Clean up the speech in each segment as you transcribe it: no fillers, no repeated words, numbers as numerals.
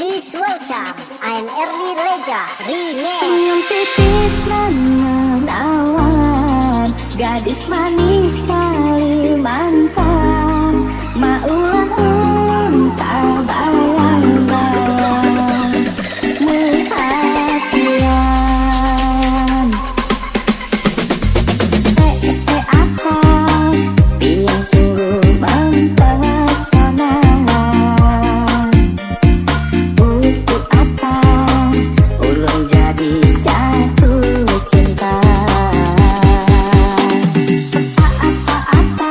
Please welcome, I'm Erli Leja Remix. Senyum tipis menawan, gadis manis Kalimantan, maulah entah bayang-bayang perhatian. Apa yang sungguh mempesona. Untuk apa ulun jadi jatuh cinta? Apa-apa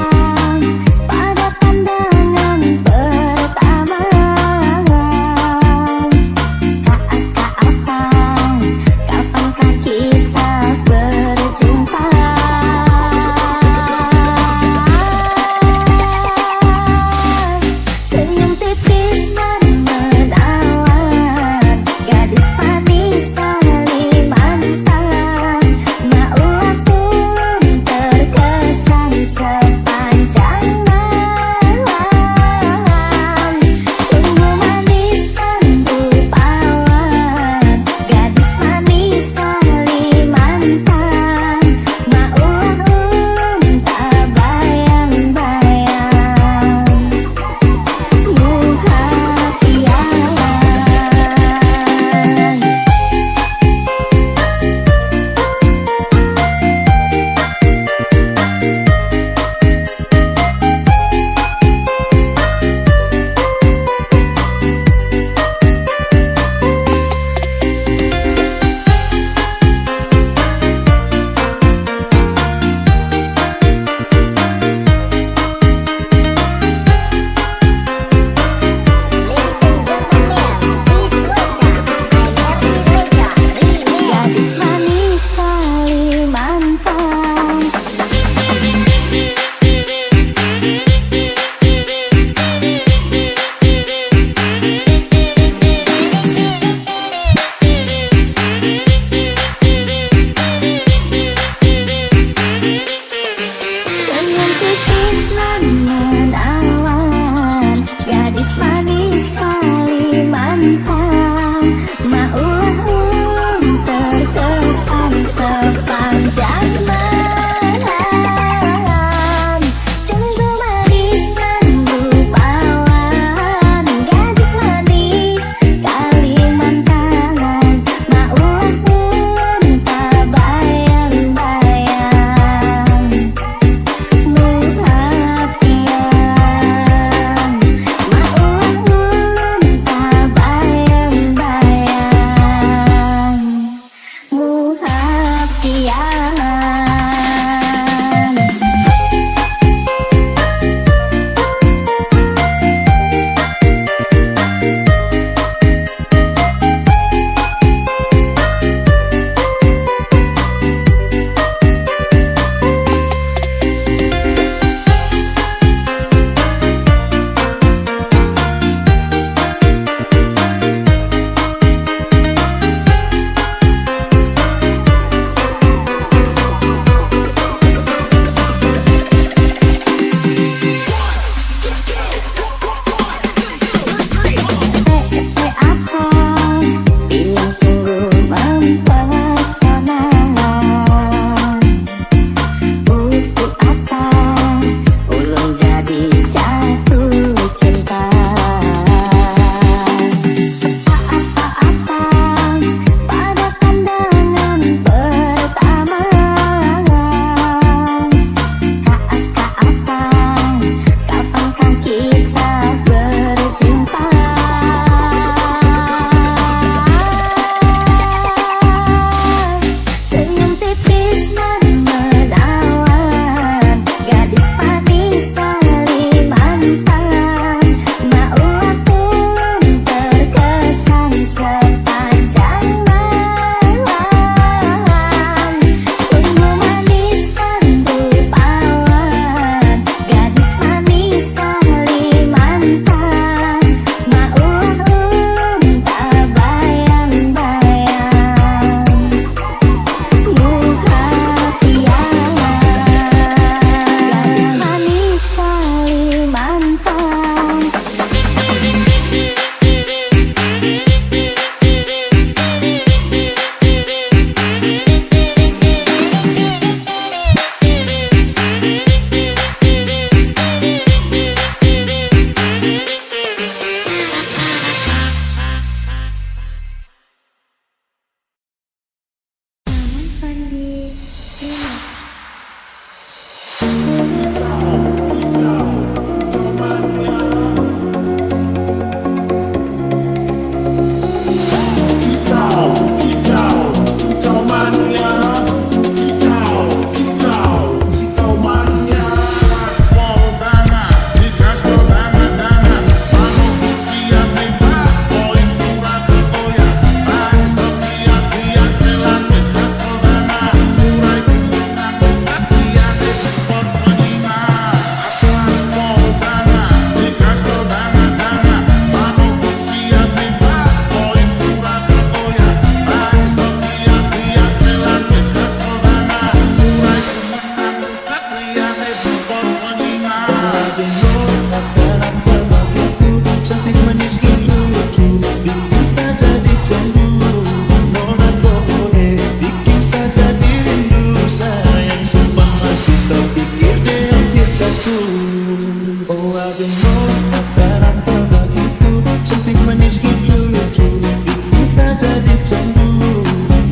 cemburu,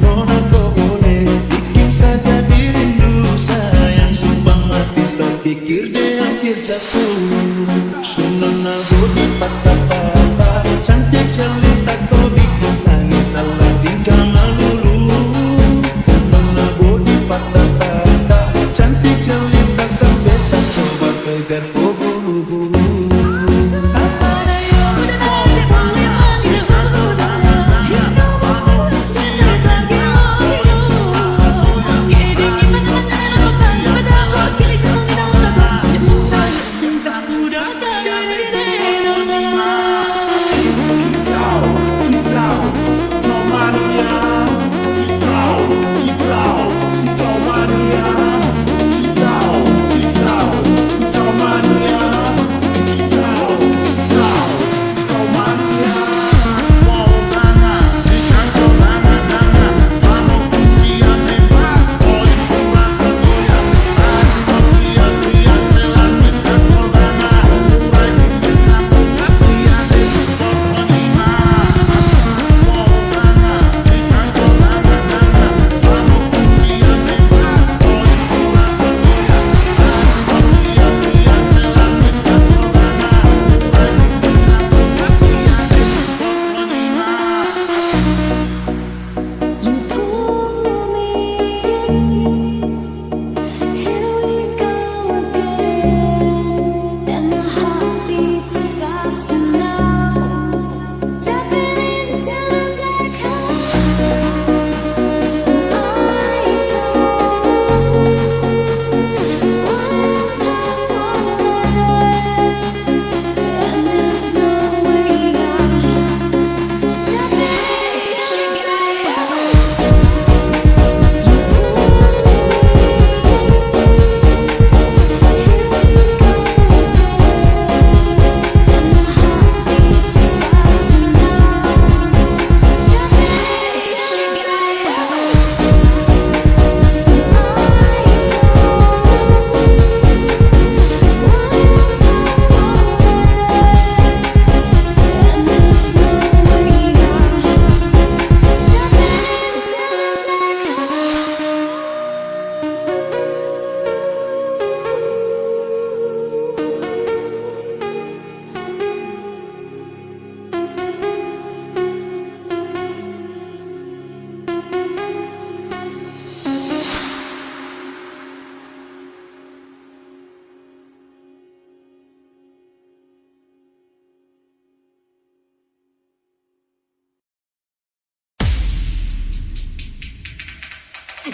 nona kau boleh bikin saja dirimu sayang. Sumpah mati saya pikir dia hampir jatuh. Sunona budi patah-patah, cantik jelita kau bikin sangi salah tingkah melulu. Nona budi patah-patah, cantik jelita sampai saya coba kejar kau bulu-bulu.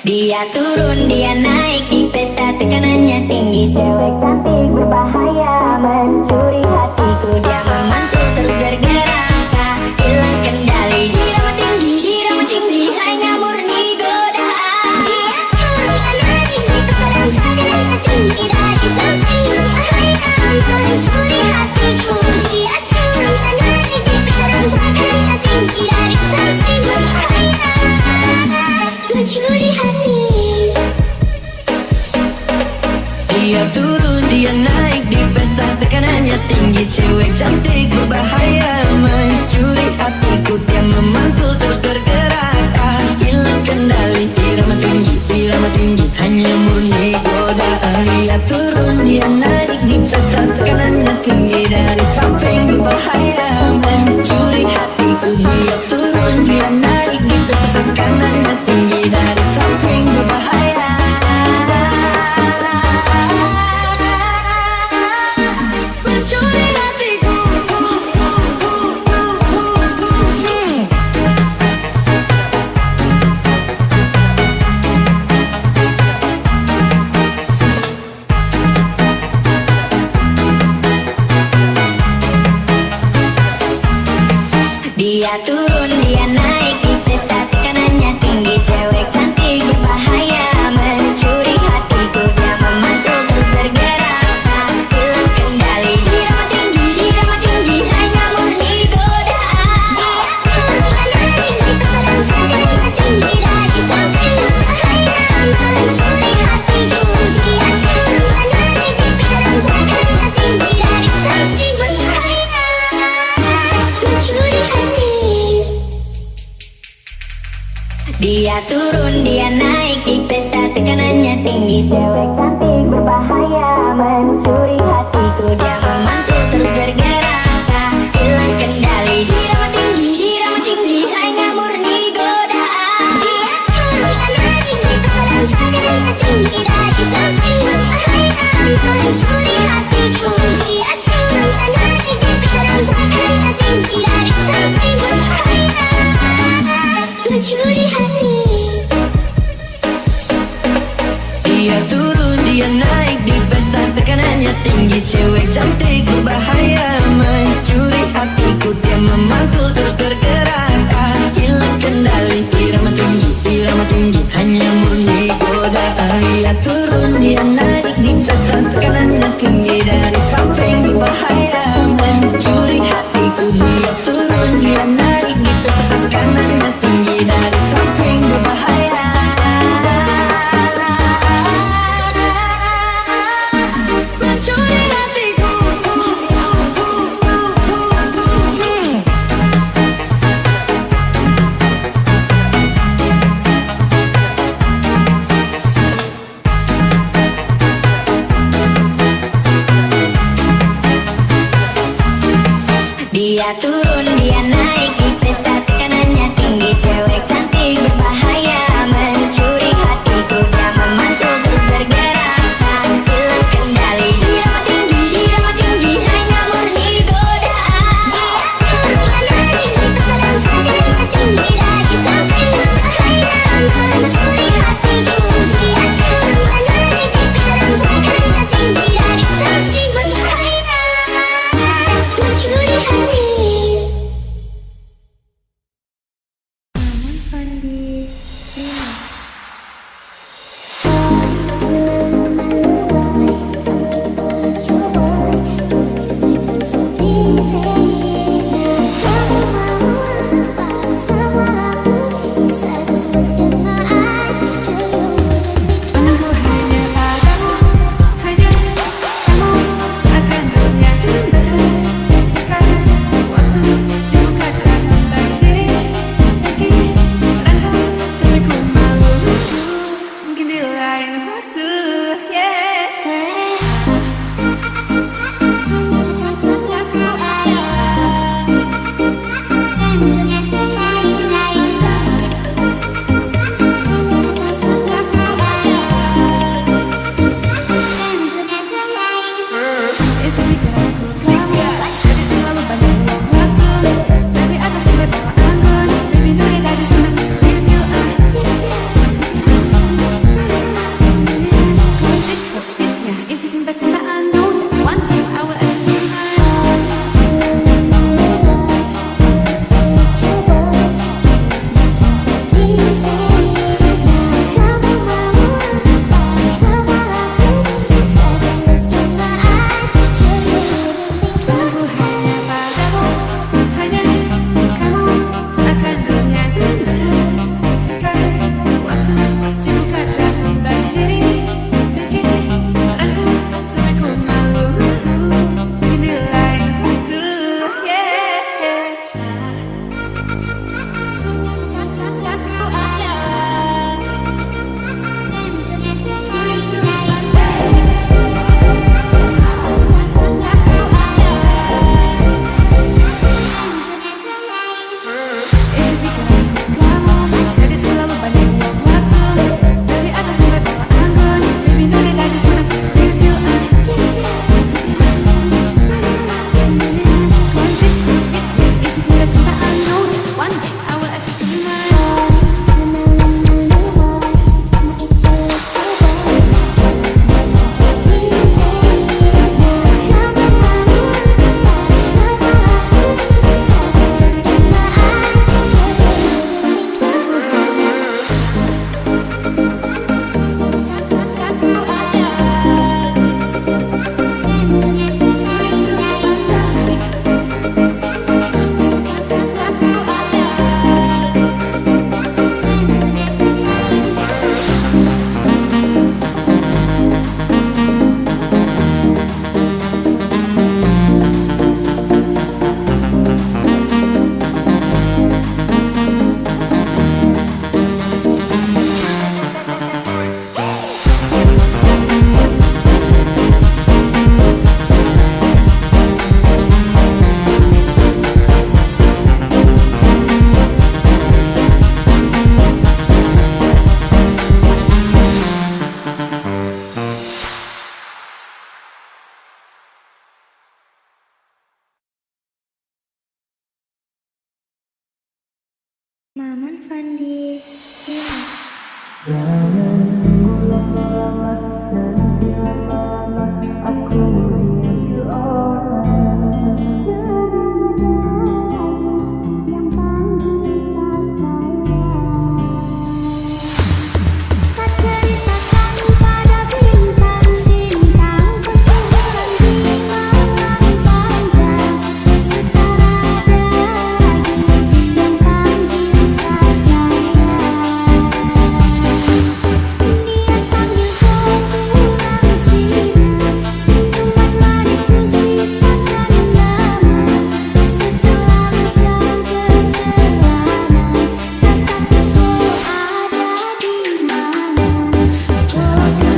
Dia turun, dia naik di pesta, tekanannya tinggi. Cewek cantik berbahaya, mencuri hatiku. Dia memantul terus bergerak, tak hilang kendali. Irama tinggi, hanya murni godaan. Dia turun, dia naik di pesta, tekanannya tinggi. Dari samping berbahaya, mencuri hatiku. Dia turun, dia naik di pesta, tekanannya tinggi. Dari samping berbahaya, mencuri hati. Dia turun, dia naik di pesta, tekanannya tinggi. Cewek cantik berbahaya, mencuri hatiku. Dia memantul terus bergerak, tak hilang kendali. Irama tinggi, hanya murni godaan. Dia turun, dia naik di pesta, tekanannya tinggi. Dari samping berbahaya, mencuri hatiku. Dia turun, dia naik di pesta, tekanannya tinggi. Dari samping berbahaya, mencuri hatiku. Dia turun, dia naik di pesta, tekanannya tinggi. Cewek cantik berbahaya, mencuri hatiku. Dia memantul terus bergerak, tak hilang kendali. Irama tinggi, hanya murni godaan. Dia turun, dia naik di pesta, tekanannya tinggi. Dari samping berbahaya, mencuri hatiku. Dia turun, dia naik di pesta, tekanannya tinggi. Dari samping berbahaya, mencuri hati. Dia turun, dia naik di pesta, tekanannya tinggi. Cewek cantik berbahaya, mencuri hatiku. Dia memantul terus bergerak, tak hilang kendali. Irama tinggi, hanya murni godaan. Dia turun, dia naik di pesta, tekanannya tinggi. Dari samping berbahaya, mencuri hatiku. Dia turun, dia naik di pesta, tekanannya tinggi. Dari samping berbahaya, mencuri hati. Dia turun, dia naik di pesta, tekanannya tinggi. Cewek cantik berbahaya, mencuri hatiku. Dia memantul terus bergerak, tak hilang kendali. Irama tinggi, hanya murni godaan. Dia turun, dia naik di pesta, tekanannya tinggi. Dari samping berbahaya, mencuri hatiku. Dia turun, dia naik di pesta, tekanannya tinggi. Dari samping berbahaya, mencuri hatiku. Dia turun, dia naik di pesta, tekanannya tinggi. Cewek cantik berbahaya, mencuri hatiku. Dia memantul terus bergerak, tak hilang kendali. Irama tinggi, hanya murni godaan. Dia turun, dia naik di pesta, tekanannya tinggi. Dari samping berbahaya, mencuri hatiku. Dia turun, dia naik di pesta, tekanannya tinggi. Dari samping berbahaya, mencuri hati. Aku hanya padamu, hanya kamu seakan dunia berhentikan. Waktu sibuk katakan berdiri lagi, rangkul sampai ku malu Fandi. Ceritakan pada bintang-bintang kesulitan di malam panjang. Sekarang ada lagi yang panggil saya. Dia panggil kau pulang sini. Senyuman manismu sisakan nama. Setelah hujan berkelana, sesaatku ada di mana. Kemana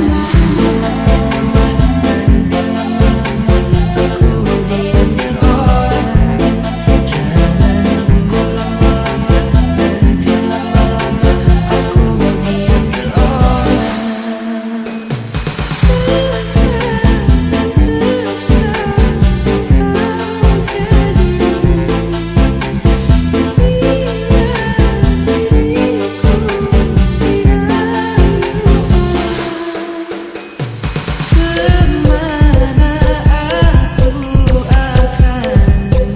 aku akan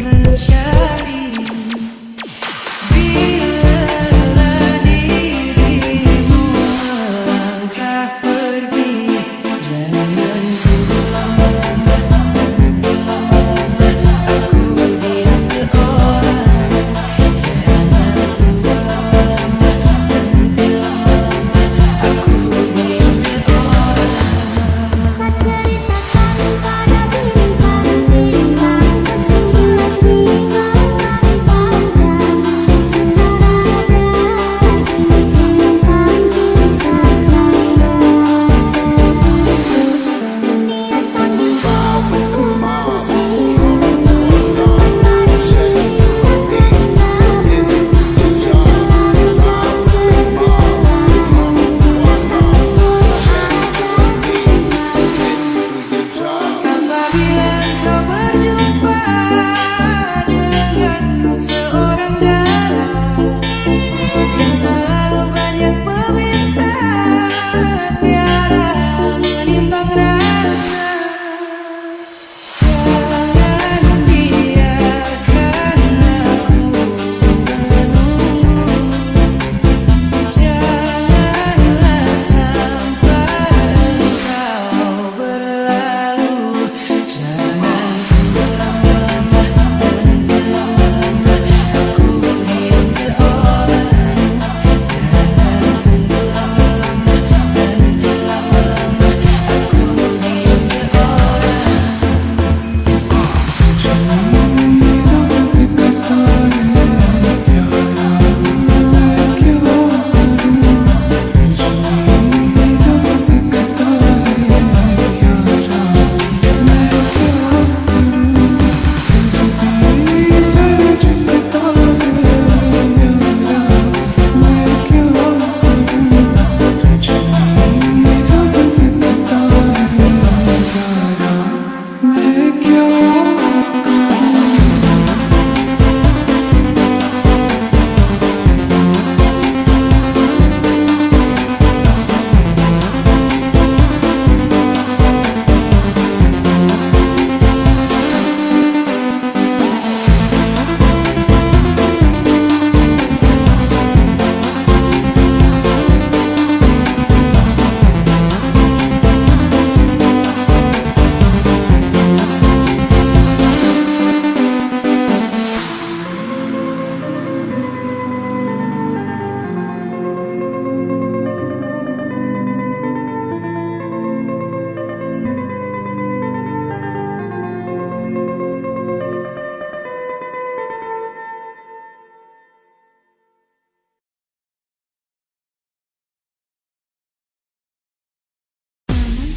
mencari bila dirimu melangkah pergi. Jangan ku lama-lama, aku diambil orang. Jangan ku lama-lama, aku diambil orang. Ceritakan pada bintang-bintang kesulitan di malam panjang. Sekarang ada lagi yang panggil saya. Dia panggil kau pulang sini. Senyuman manismu sisakan nama. Setelah hujan berkelana, sesaatku Apabila kau berjumpa dengan seorang darah yang terlalu banyak meminta, tiada menimbang rasa. Jangan biarkan aku menunggu. Janganlah sampai engkau berlalu. Jangan lama-lama, aku diambil orang. Jangan lama-lama, aku diambil orang.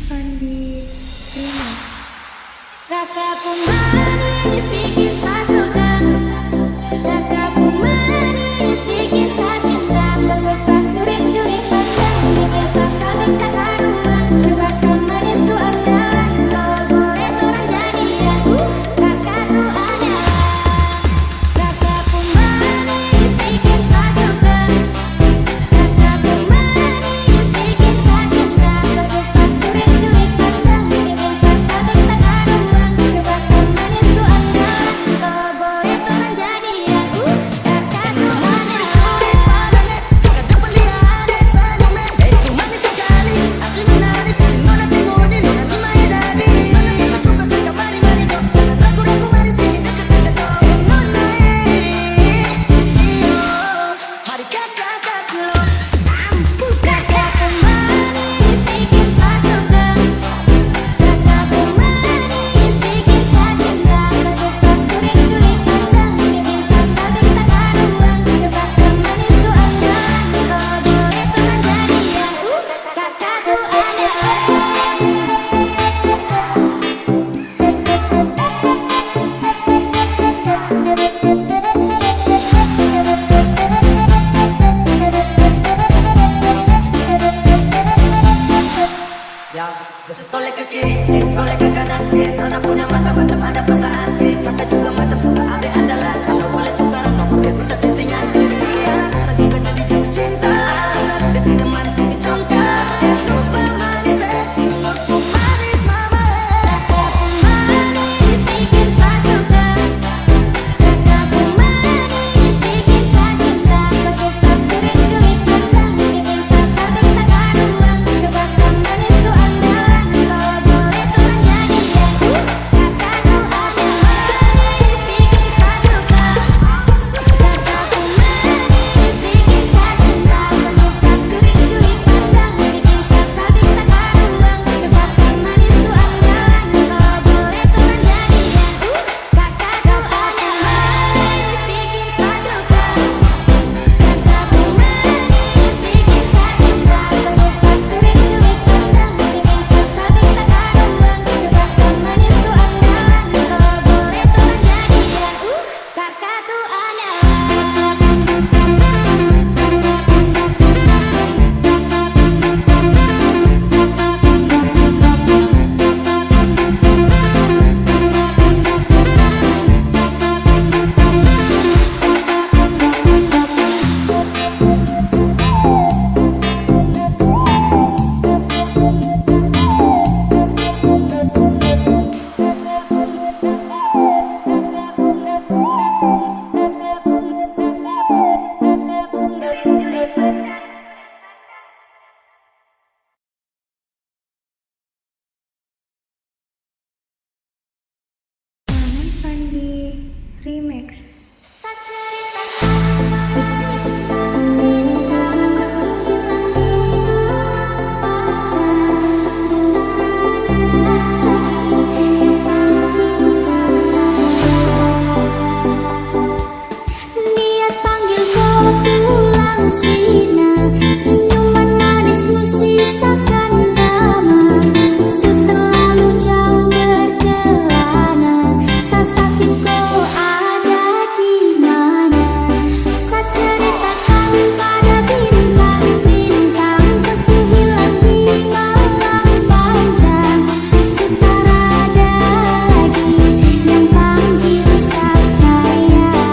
Fandi. Kakak pun manis bikin saya suka. Kakak pun manis bikin saya cinta. Saya suka curi-curi pandang bikin saya saling kekaruan. Suka manis tuh andalan, kalau boleh orang jadian. Kakak tuh adalah. Kakak pun manis bikin saya suka. oleh kakak dan nona punya mata mantap ada perasaan, kakak juga mantap suka ada andalan. Kalau boleh tukaran nomor biar bisa chattingan. Siang saking gak jadi jatuh cinta, alasan dia tidak manis bikin congkak. Dia super manis, menurutku manis mama. Manis bikin saya suka, kataku manis bikin saya cinta. Saya suka curi-curi pandang, bikin saya saling tak karuan. Sebabkan manis itu andalan, kalau boleh tuh menjadi janji. Kataku ada manis bikin saya suka, kataku manis bikin saya cinta. Saya suka curi-curi pandang, bikin saya saling tak karuan. Sebabkan manis itu andalan, kalau boleh tuh menjadi janji. Kataku ada manis bikin saya suka, kataku manis bikin saya cinta. Saya suka curi-curi pandang, bikin saya saling tak karuan. Sebabkan manis itu andalan, kalau boleh tuh menjadi janji. Kataku niat panggil kau pulang Sina, senyuman manismu sisakan nama. Terlalu jauh berkelana, sasakin kau ada di mana. Saya ceritakan pada bintang-bintang, kau hilang di malam panjang. Sekarang ada lagi yang panggil saya sayang.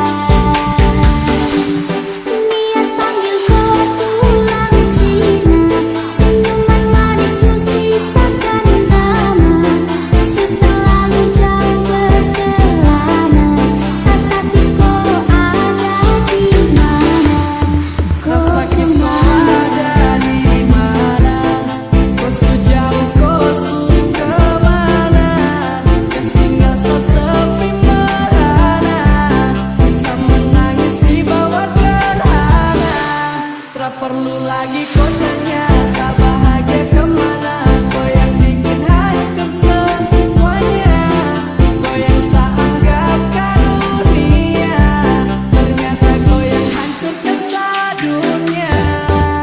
Niat panggil kau pulang Sina, senyuman manismu sisakan nama. Terlalu jauh berkelana, sasakin kau ada di mana. Sasakin kau ada di mana, kau sejauh kau suka mana. Kan tinggal sesepi merana, sama menangis di bawah gerhana. Tak perlu lagi kau tanya, saya bahagia kemana. Kau yang bikin hancur semuanya, kau yang saya anggap karunia. Ternyata kau yang hancurkan sedunia.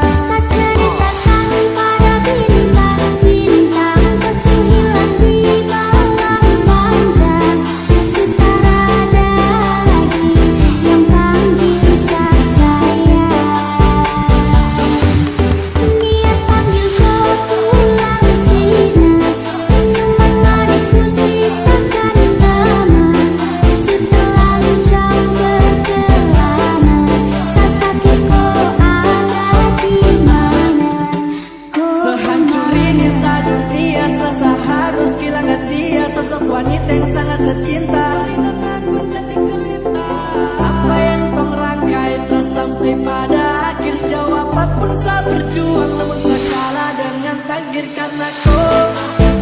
Saya ceritakan pada bintang-bintang, kau hilang di malam panjang. Sekarang ada lagi yang panggil saya sayang. Niat panggil kau pulang Sina, senyuman manismu sisakan nama. Terlalu jauh berkelana, sasakin kau ada di mana. Sehancur ini sedunia, saya harus kehilangan dia. Sosok wanita yang sangat saya cinta, dan aku cantik jelita. Apa yang tong rangkai telah sampai pada akhir. Sejauh apapun saya berjuang, namun saya kalah dengan takdir karena kau.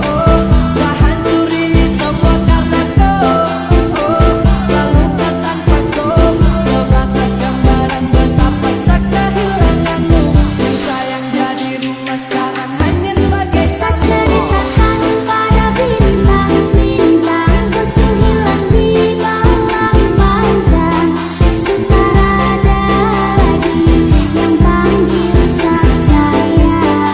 Oh, saya hancur ini semua karena kau. Oh, saya luka tanpa kau, sebatas gambaran betapa saya kehilanganmu. Yang sayang jadi rumah sekarang hanya sebagai Saya ceritakan pada bintang-bintang, kau hilang di malam panjang. Sekarang ada lagi yang panggil saya sayang.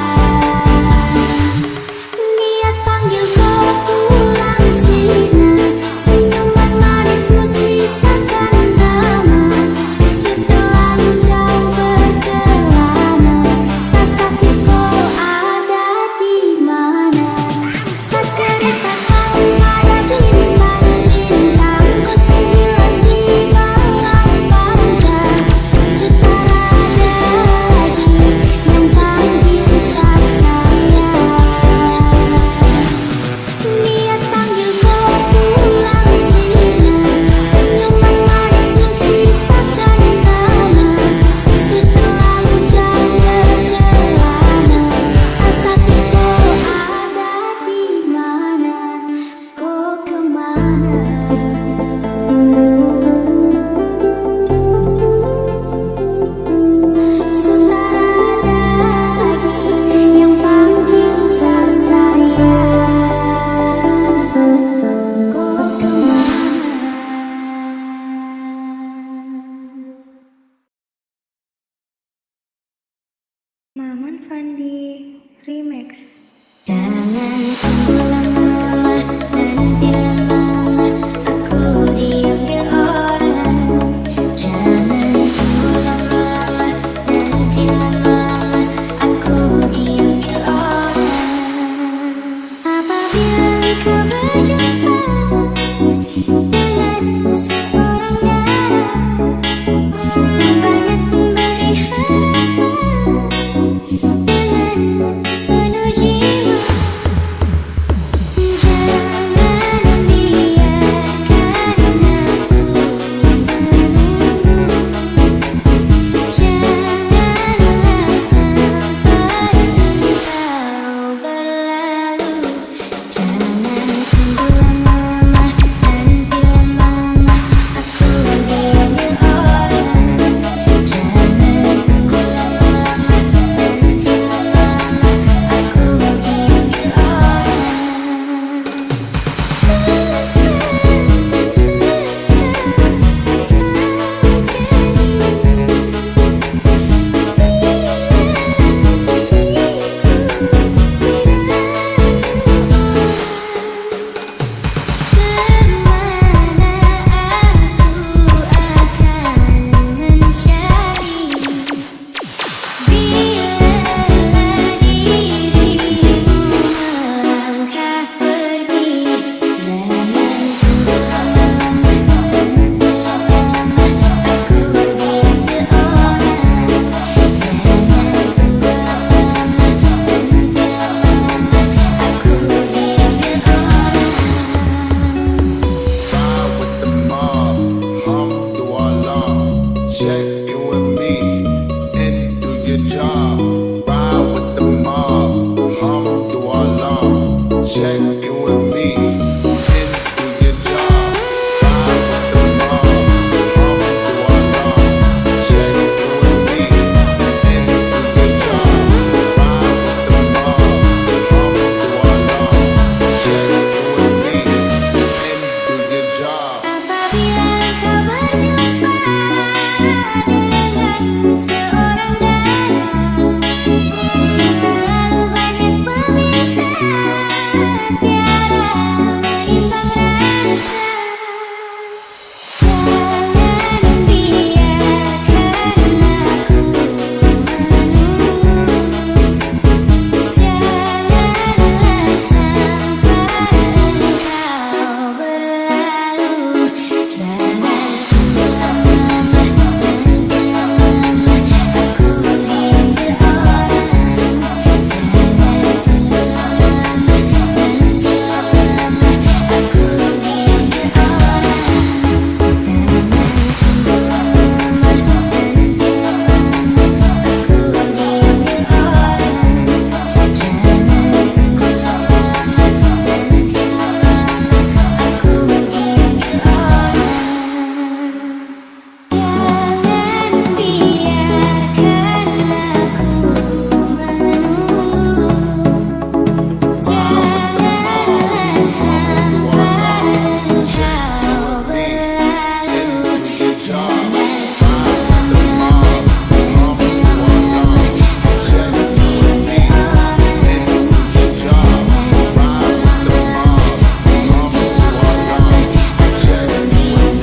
Fandi Remix. Jangan tunggu lama-lama, nanti lama-lama aku diambil orang. Jangan tunggu lama-lama, nanti lama-lama aku diambil orang. Apabila kau berjumpa dengan seorang darah yang banyak memberi harapan dengan penuh jiwa. Jangan biarkan aku menunggu. Janganlah sampai engkau berlalu. Jangan tunggu lama-lama, nanti lama-lama aku diambil orang. Jangan tunggu lama-lama, nanti lama-lama aku diambil orang. Ride with the mob, Alhamdulillah. Check in with me and do your job. Ride with the mob, Alhamdulillah. Check in with me and do your job. Ride with the mob, Alhamdulillah. Check in with me and do your job. Ride with the mob, Alhamdulillah. Check in with me and do your job. Apabila kau berjumpa dengan seorang darah terlalu banyak meminta, tiada menimbang rasa. Jangan biarkan aku menunggu. Janganlah sampai engkau berlalu. Jangan tunggu lama-lama, nanti lama-lama aku diambil orang. Jangan tunggu lama-lama, nanti lama-lama aku diambil orang. Jangan tunggu lama-lama, nanti lama-lama aku diambil orang. Jangan tunggu lama-lama, nanti lama-lama aku diambil orang. Jangan biarkan aku menunggu. Janganlah sampai engkau berlalu. Jangan tunggu lama-lama, nanti lama-lama aku diambil orang. Jangan tunggu lama-lama, nanti lama-lama aku diambil orang.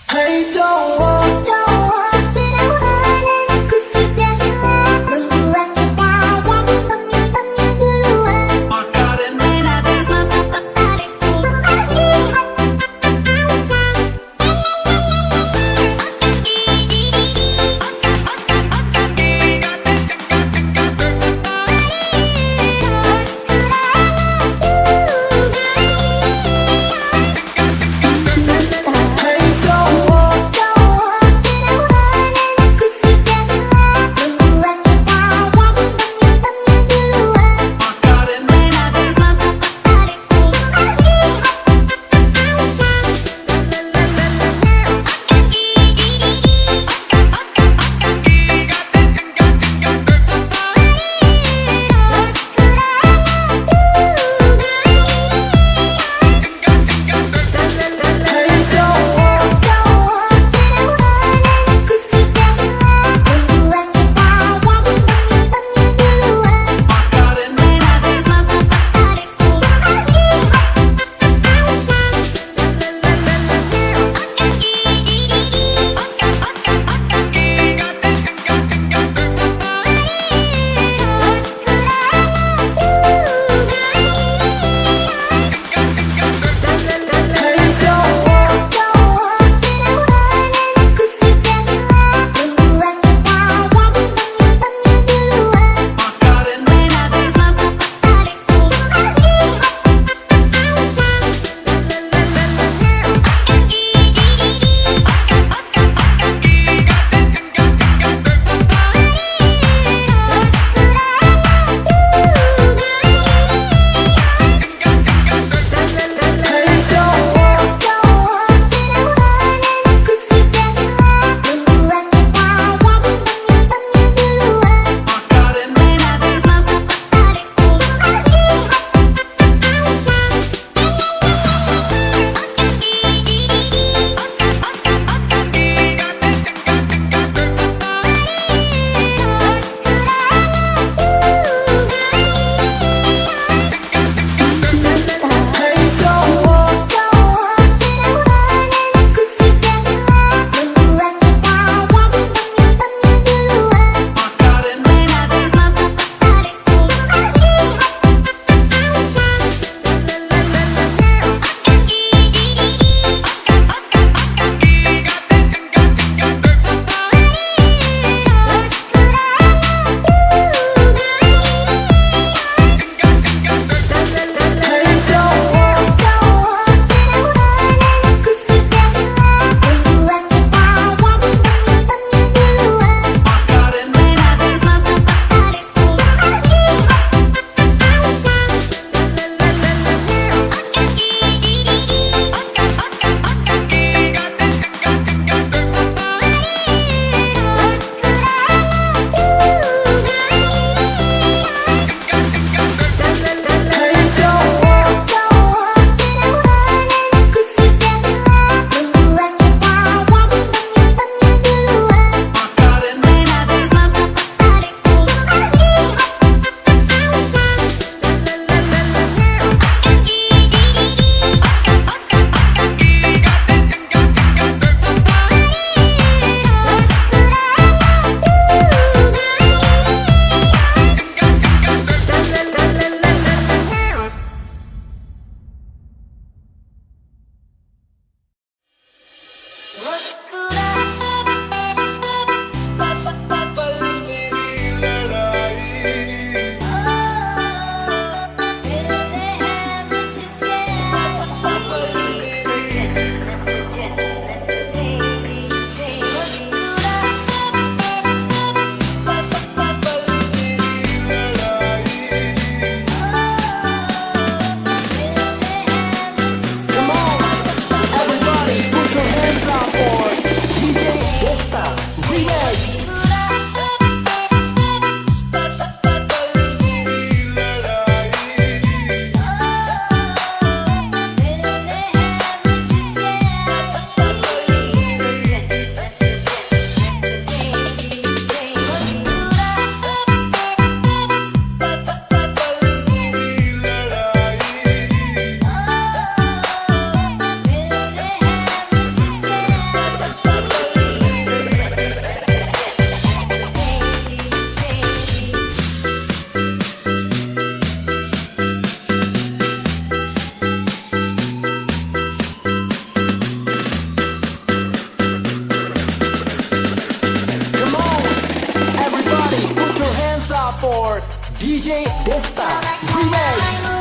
Hey, don't Cowok perawananku sudah hilang, membuat kita jadi pemil-pemil duluan. Lihat DJ Desta Remix.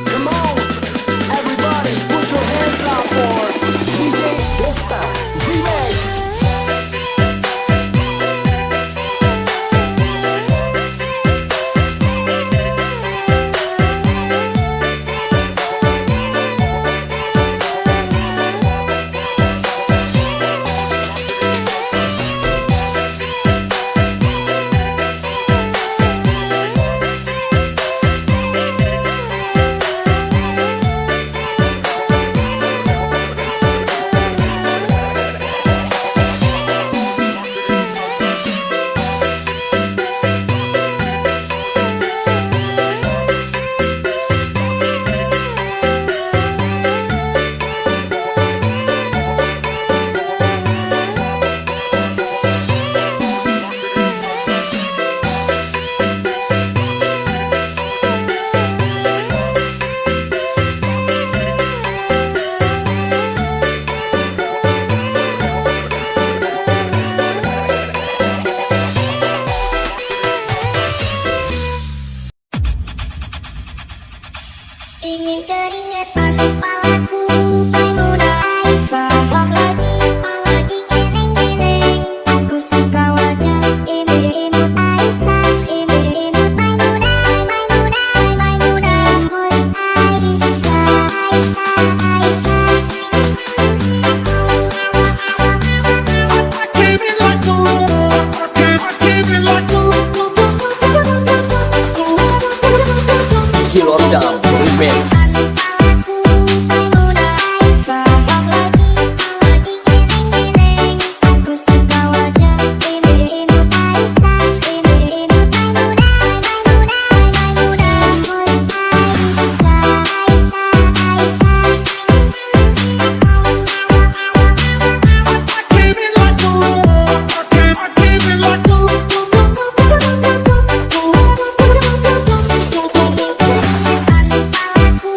Come on, everybody, put your hands up for DJ Desta Remix. Ingin keringat pakai kepalaku, Maimuna Aisyah. Lagi keneng-keneng. Aku suka wajah ini imut Aisyah, ini imut Maimuna, Maimuna, imut Aisyah, Aisyah. Kilordam Remix. Aku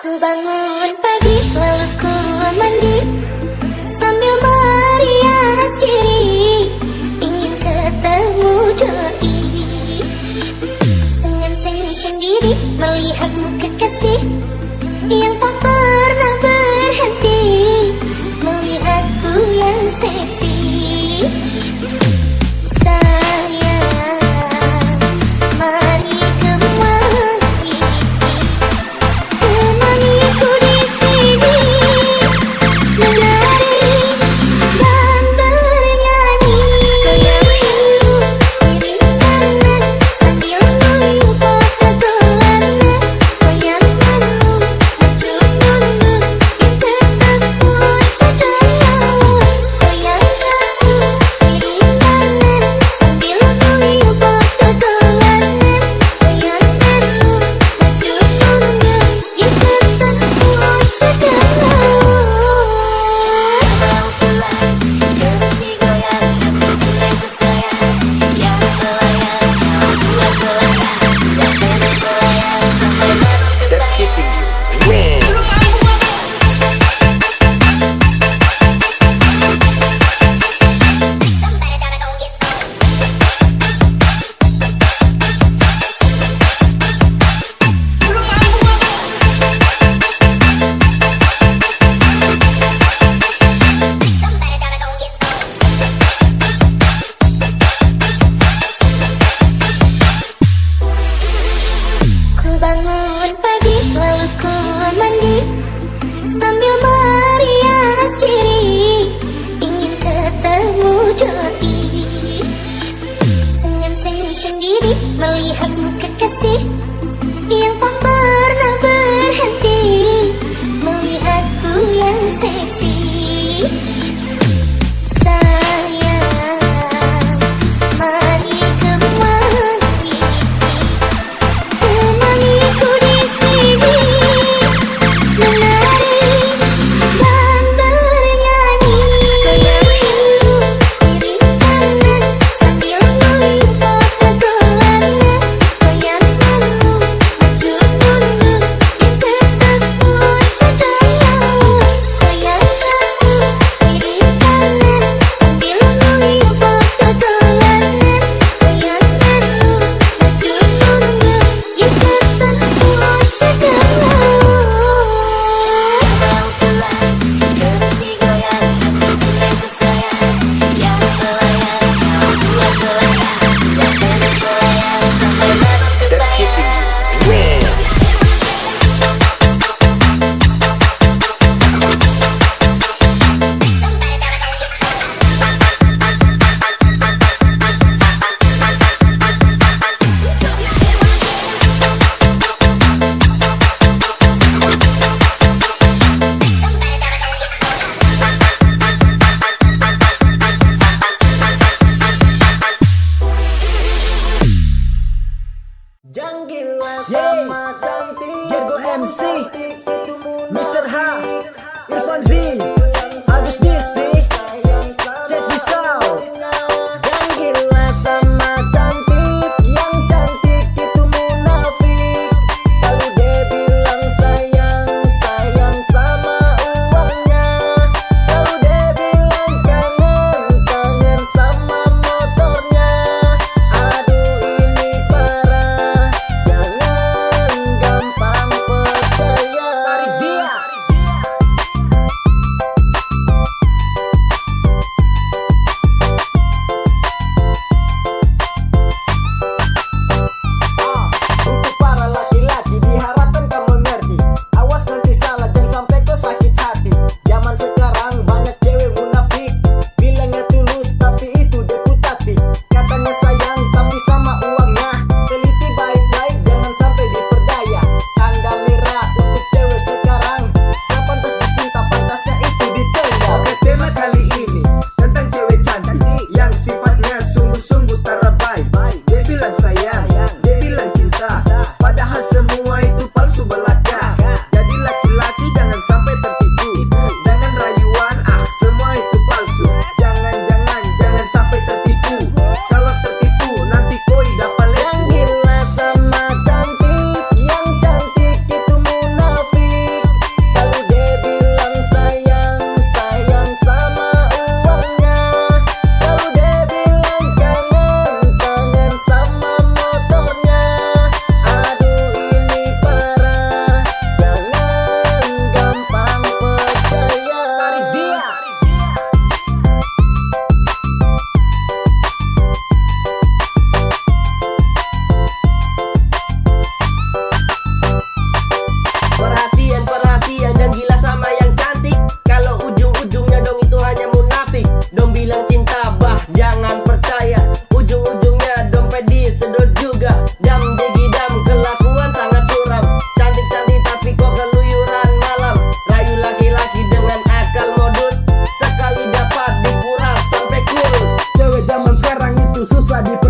Ku bangun pagi lalu ku mandi sambil merias diri, ingin ketemu doi. Senyum-senyum sendiri melihatmu kekasih yang tak pernah berhenti, melihatku yang seksi. Sayang, mari kemari, temaniku di sini, menari dan bernyanyi. Goyang dulu kiri kanan sambil goyang pada gulana. Goyang dulu maju mundur, tetap puncak dayawa. Goyang dulu kiri kanan sambil goyang pada gulana. Goyang dulu maju mundur, tetap puncak dayawa. Mau pulang terus digoyang, aku mulai bersayang. Yang melayang kau buat melayang, dan terus melayang sampai malam That's keeping you win. Ku bangun pagi lalu ku mandi sambil merias diri, ingin ketemu doi. Senyum-senyum sendiri melihatmu kekasih yang tak pernah berhenti, melihatku yang seksi. Sayang, mari kemari, temaniku di sini, menari dan bernyanyi. Goyang dulu kiri kanan sambil goyang pada gulana. Goyang dulu maju mundur, tetap puncak dayawa. Goyang dulu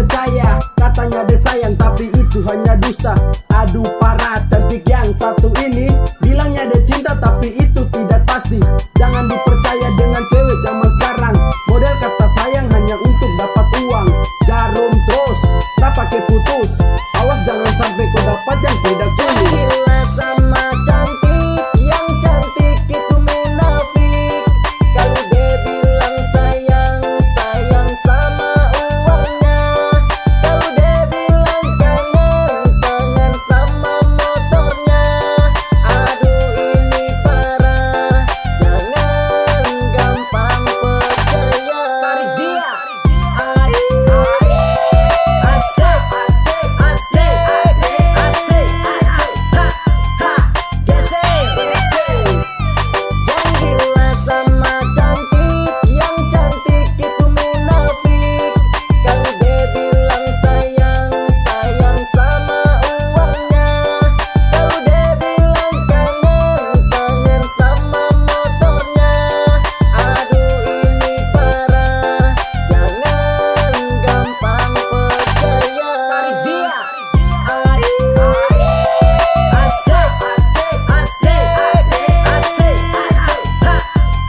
percaya, katanya dia sayang tapi itu hanya dusta. Aduh parah, cantik yang satu ini bilangnya dia cinta tapi itu tidak pasti. Jangan dipercaya dengan cewek zaman sekarang, model kata sayang hanya untuk dapat uang. Jarum terus, gak pakai putus. Awas jangan sampai kau dapat yang tidak tulus. Gila sama cantik, yang cantik itu munafik. Kalau dia bilang sayang, sayang sama uangnya. Kalau dia bilang kangen, kangen sama motornya. Aduh ini parah, jangan gampang percaya. Tarik dia, asik, asik, asik, asik, asik, ha, ha, gesek, gesek. Jangan gila sama cantik, yang cantik itu munafik. Kalau dia bilang sayang, sayang sama uangnya. Kalau dia bilang kangen, kangen sama motornya. Aduh ini parah, jangan gampang percaya. Tarik dia, asik, asik, asik, asik, asik, ha,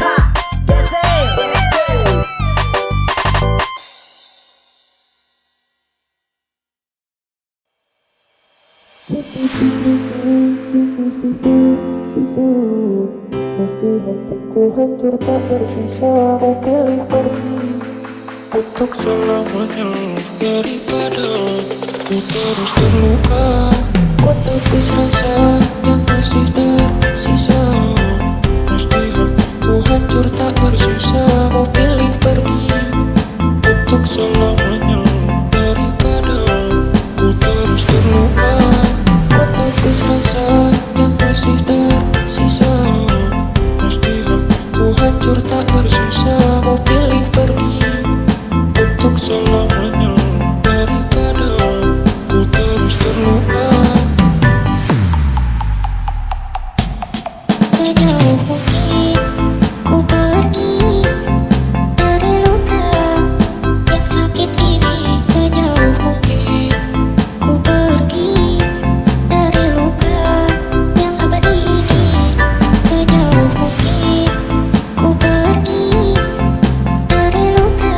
ha, gesek, gesek. Untuk selamanya daripada ku terus terluka. Ku tepis rasa yang masih tersisa. Pasti hatiku hancur tak bersisa. Ku pilih pergi untuk selamanya daripada ku terus terluka. Ku tepis rasa yang masih tersisa. Pasti hatiku hancur tak bersisa. Ku pilih pergi untuk selamanya daripada ku terus terluka. Sejauh mungkin ku pergi dari luka yang sakit ini. Sejauh mungkin ku pergi dari luka yang abadi ini. Sejauh mungkin ku pergi dari luka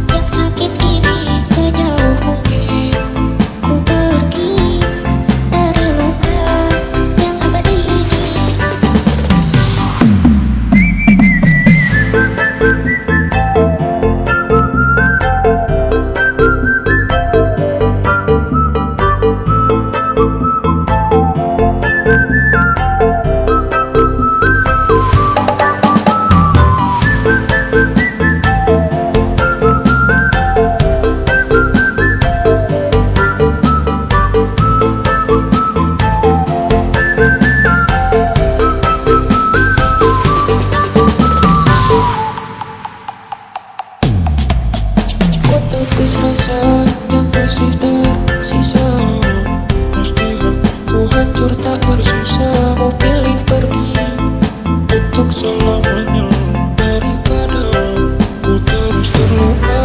yang sakit ini. Sejauh mungkin ku pergi dari luka yang abadi ini. Ku tepis rasa yang masih tersisa. Pasti hatiku hancur tak bersisa. Ku pilih pergi untuk selamanya daripada ku terus terluka.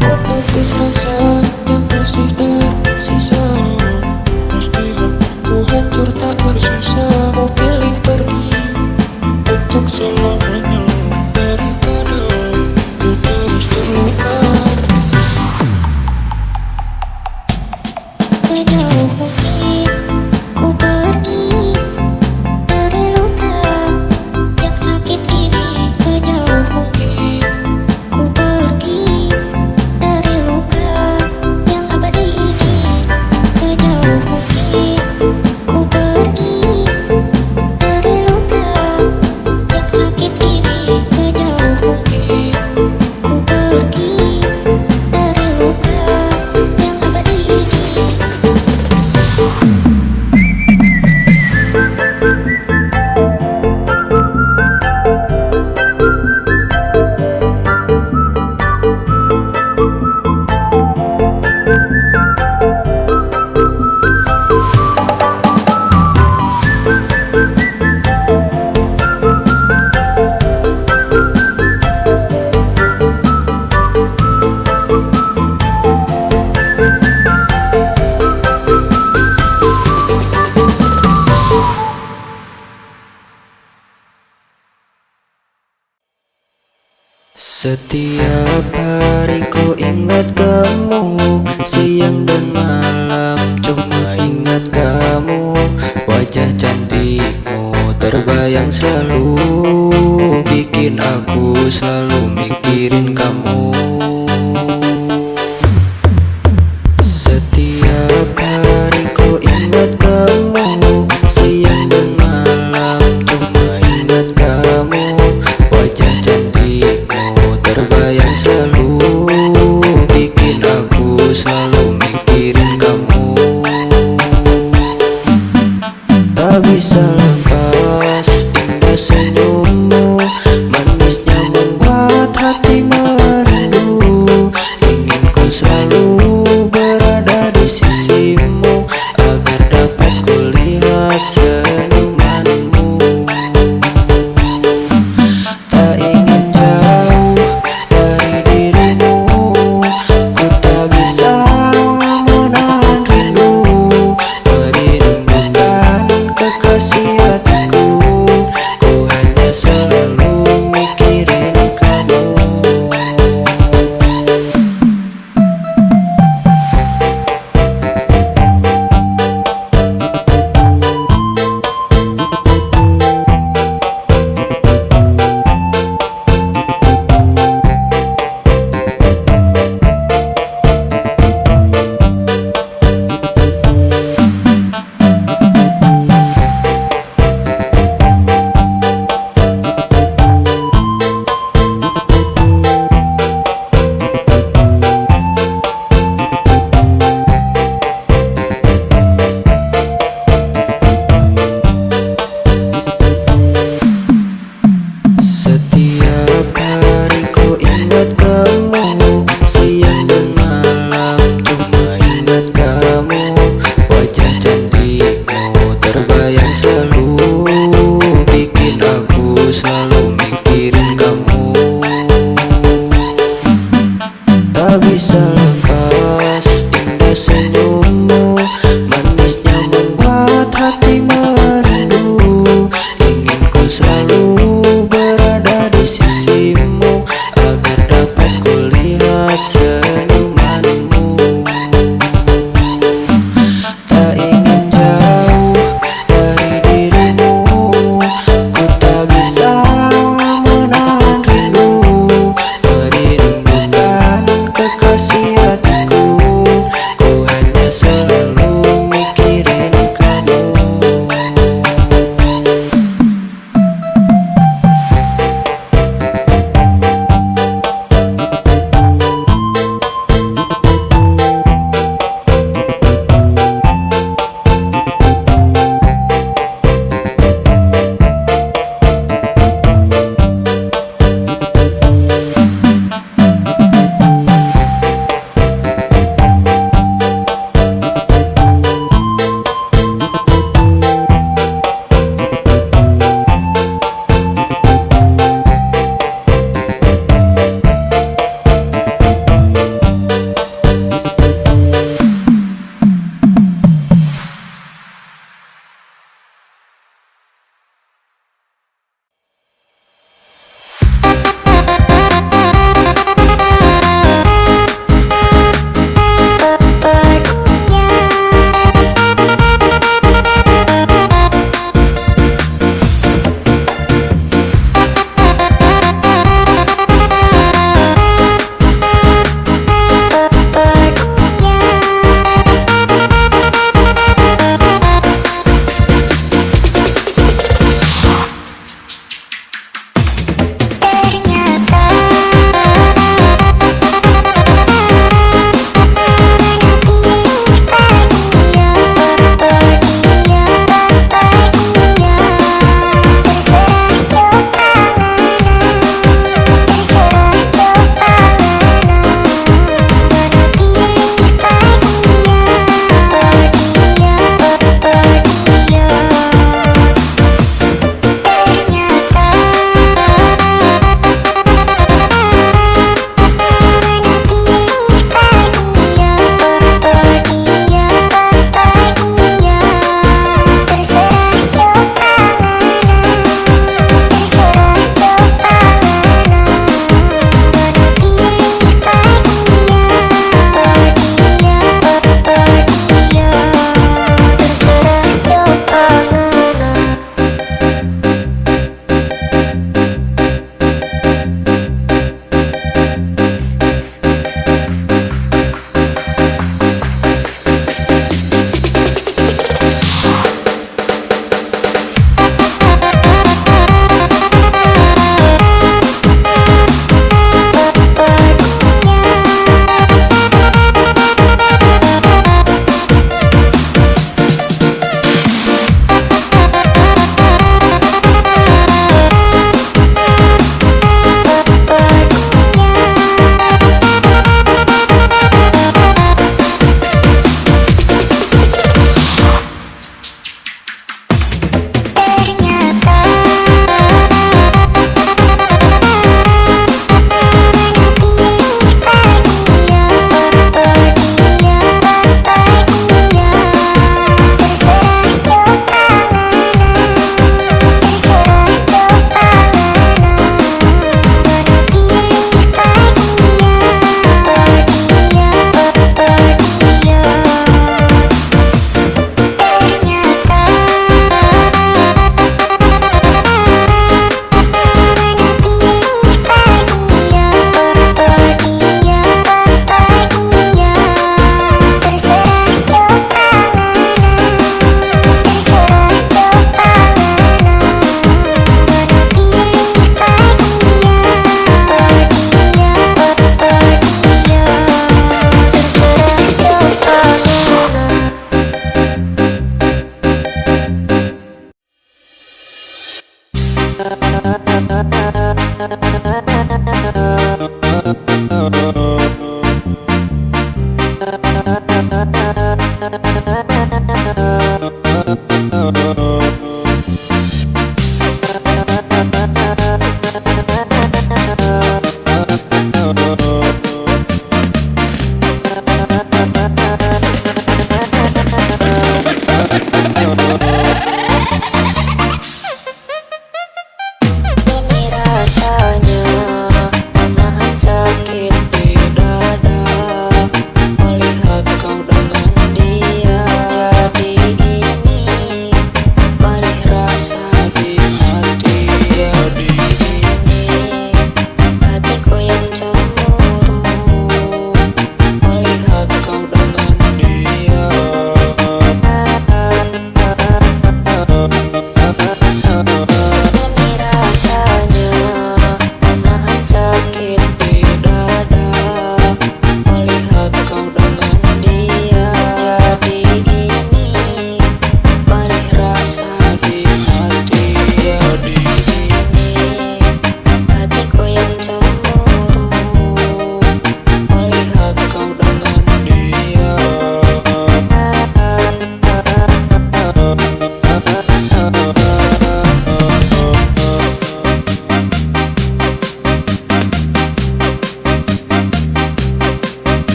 Ku tepis rasa yang masih tersisa. Pasti hatiku hancur tak bersisa. Ku pilih pergi untuk selamanya daripada ku terus terluka. Sejauh mungkin ku pergi dari luka yang sakit Setiap hari ku ingat kamu, siang dan malam cuma ingat kamu. Wajah cantikmu terbayang selalu, bikin aku selalu mikirin kamu. Setiap hari ku ingat kamu, siang dan malam cuma ingat kamu. Wajah cantikmu terbayang selalu, bikin aku selalu mikirin kamu. Tak bisa lepas indah senyummu, manisnya membuat hati merindu. Ingin ku selalu berada di sisimu, agar dapat kulihat senyumanmu. Tak ingin jauh dari dirimu, ku tak bisa menahan rindu. Merindukan kekasih hatiku, ku hanya selalu mikirin kamu.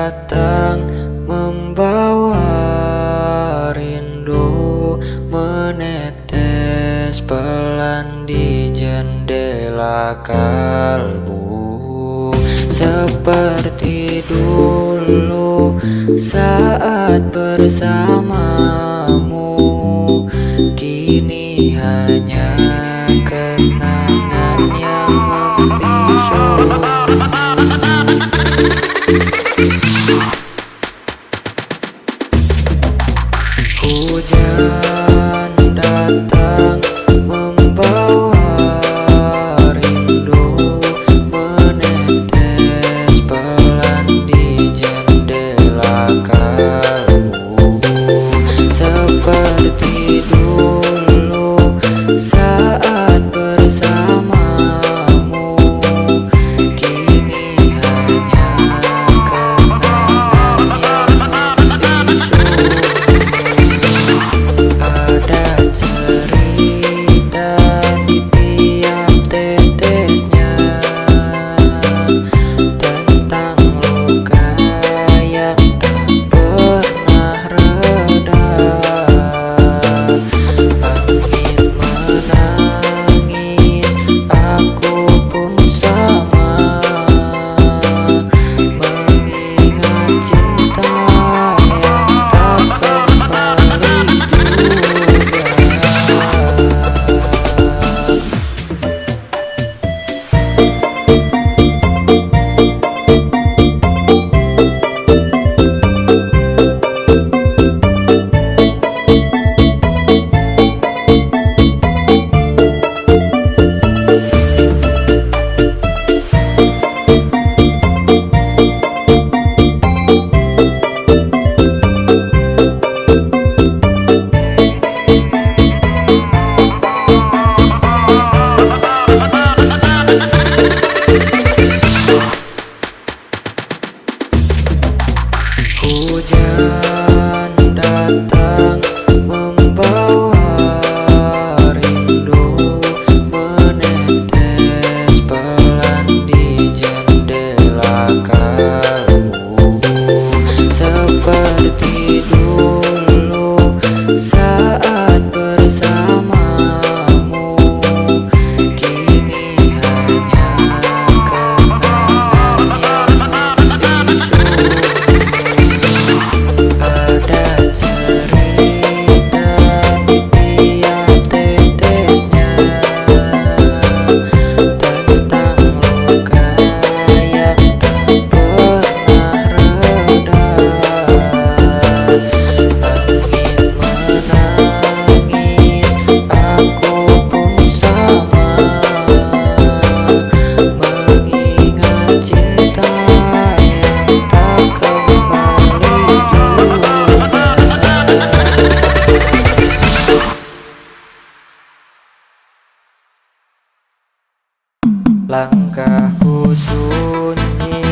datang membawa rindu, menetes pelan di jendela kalbu. Seperti dulu saat bersamamu, kini hanya kenangan yang membisu. Hujan datang membawa rindu, menetes pelan di jendela kalbu. Seperti dulu saat bersamamu, kini hanya kenangan yang membisu. Ada cerita di tiap tetesnya tentang luka yang tak pernah reda. Langit menangis, aku pun sama, mengingat cinta yang tak kembali juga. Hujan datang membawa rindu, menetes pelan di jendela kalbu. Seperti dulu saat bersamamu, kini hanya kenangan yang membisu. Ada cerita di tiap tetesnya tentang luka yang tak pernah reda. Langit menangis, aku pun sama, mengingat cinta yang tak kembali juga. Langkahku sunyi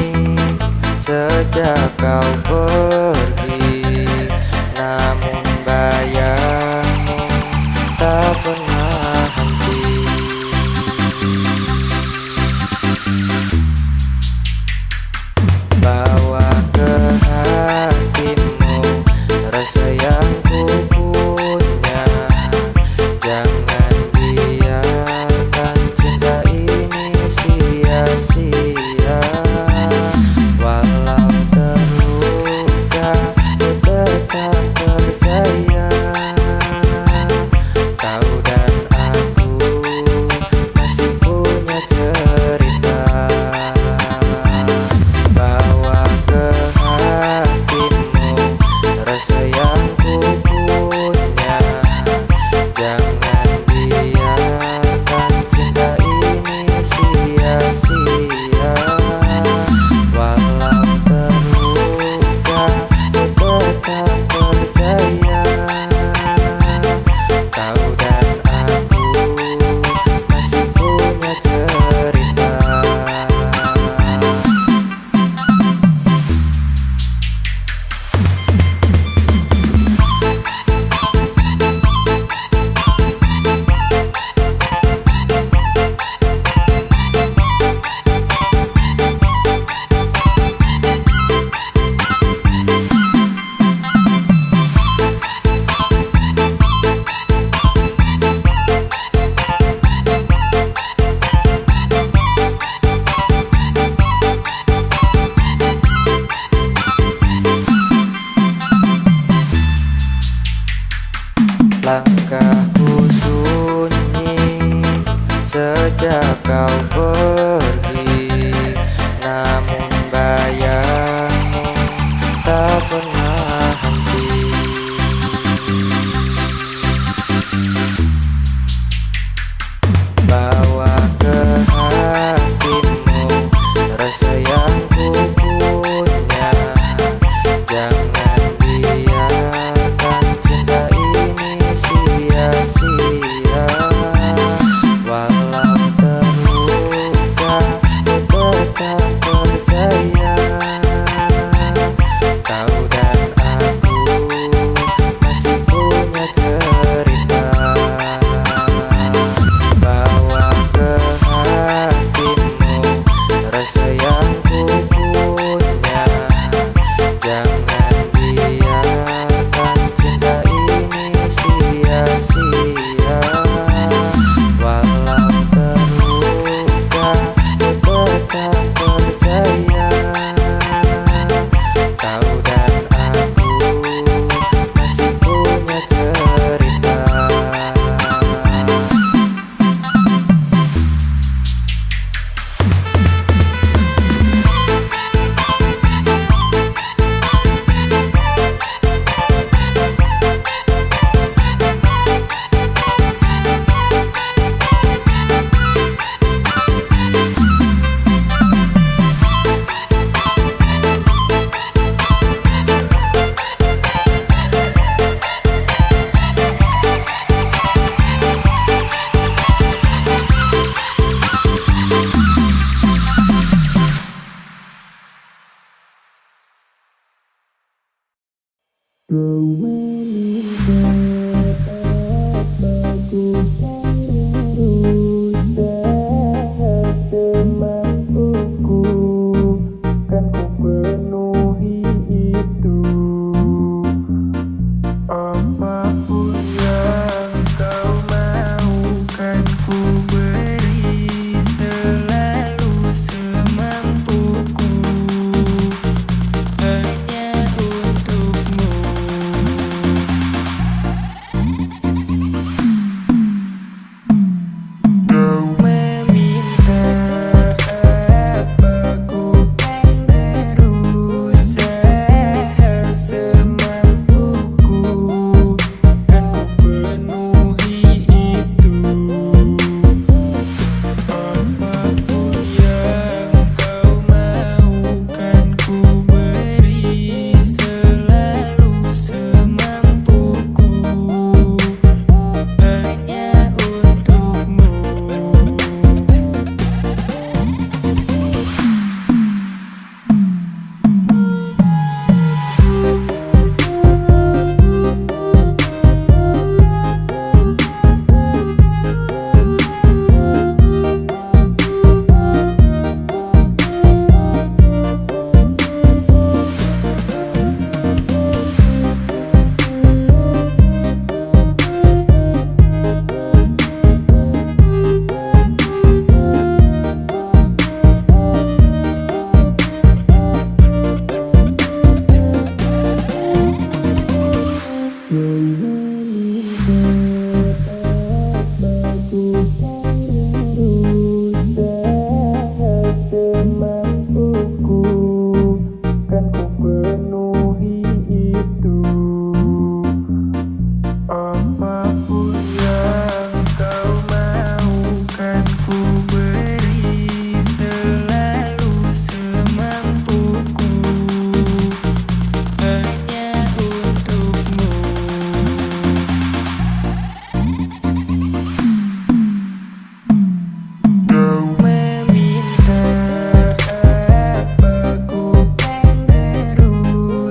sejak kau pergi, namun bayangmu tak pernah henti. Bawa ke hatimu rasa yang ku punya, jangan biarkan cinta ini sia-sia. Walau terluka, ku tak pernah henti. Bawa ke hatimu rasa yang ku punya. Jangan biarkan cinta ini sia-sia. Walau terluka ku tetap percaya. Kau dan aku masih punya cerita. Bawa ke hatimu rasa yang ku punya. Jangan biarkan cinta ini sia-sia. Walau terluka ku tetap percaya. Kau dan aku masih punya cerita. Apapun yang kau mau kan ku beri, selalu semampuku, hanya untukmu. Kau meminta apa, ku kan berusaha semampuku, kan ku penuhi itu. Apapun yang kau mau kan ku beri, selalu semampuku, hanya untukmu. Semampuku, kan ku penuhi itu. Apapun yang kau mau kan ku beri, selalu semampuku, hanya untukmu. Kau meminta apa, ku kan berusaha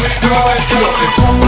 let's go, let's go.